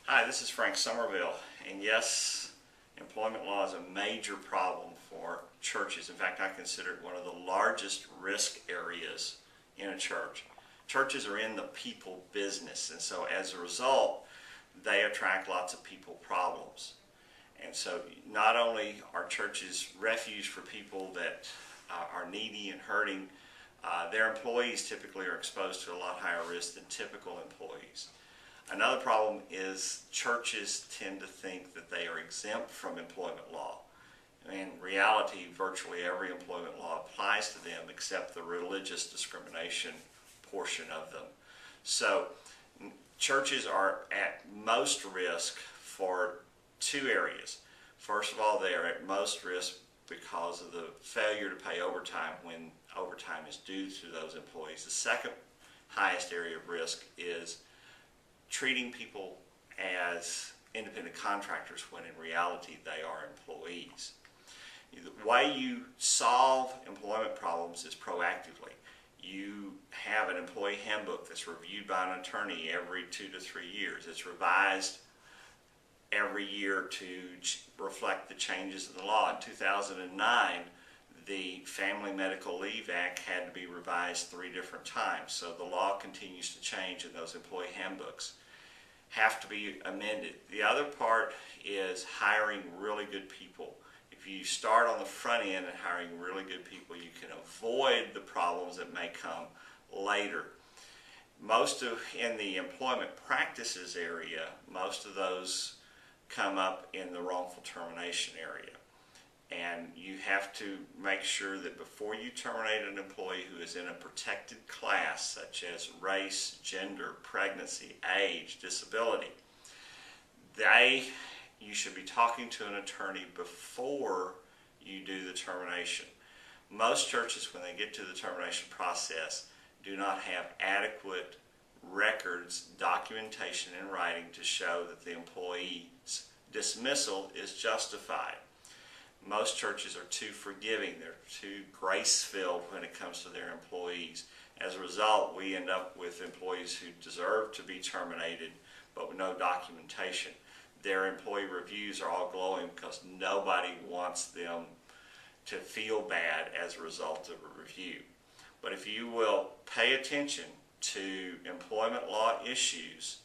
Hi, this is Frank Sommerville, and yes, employment law is a major problem for churches. In fact, I consider it one of the largest risk areas in a church. Churches are in the people business, and so as a result, they attract lots of people problems. And so not only are churches refuge for people that are needy and hurting, their employees typically are exposed to a lot higher risk than typical employees. Another problem is churches tend to think that they are exempt from employment law. In reality, virtually every employment law applies to them except the religious discrimination portion of them. So churches are at most risk for two areas. First of all, they are at most risk because of the failure to pay overtime when overtime is due to those employees. The second highest area of risk is treating people as independent contractors when in reality they are employees. The way you solve employment problems is proactively. You have an employee handbook that's reviewed by an attorney every 2 to 3 years. It's revised every year to reflect the changes in the law. In 2009, the Family Medical Leave Act had to be revised 3 different times. So the law continues to change, and those employee handbooks have to be amended. The other part is hiring really good people. If you start on the front end and hiring really good people, you can avoid the problems that may come later. In the employment practices area, most of those come up in the wrongful termination area. And you have to make sure that before you terminate an employee who is in a protected class, such as race, gender, pregnancy, age, disability, you should be talking to an attorney before you do the termination. Most churches, when they get to the termination process, do not have adequate records, documentation in writing to show that the employee's dismissal is justified. Most churches are too forgiving. They're too grace-filled when it comes to their employees. As a result, we end up with employees who deserve to be terminated, but with no documentation. Their employee reviews are all glowing because nobody wants them to feel bad as a result of a review. But if you will pay attention to employment law issues,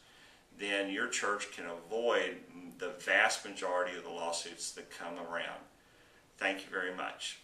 then your church can avoid the vast majority of the lawsuits that come around. Thank you very much.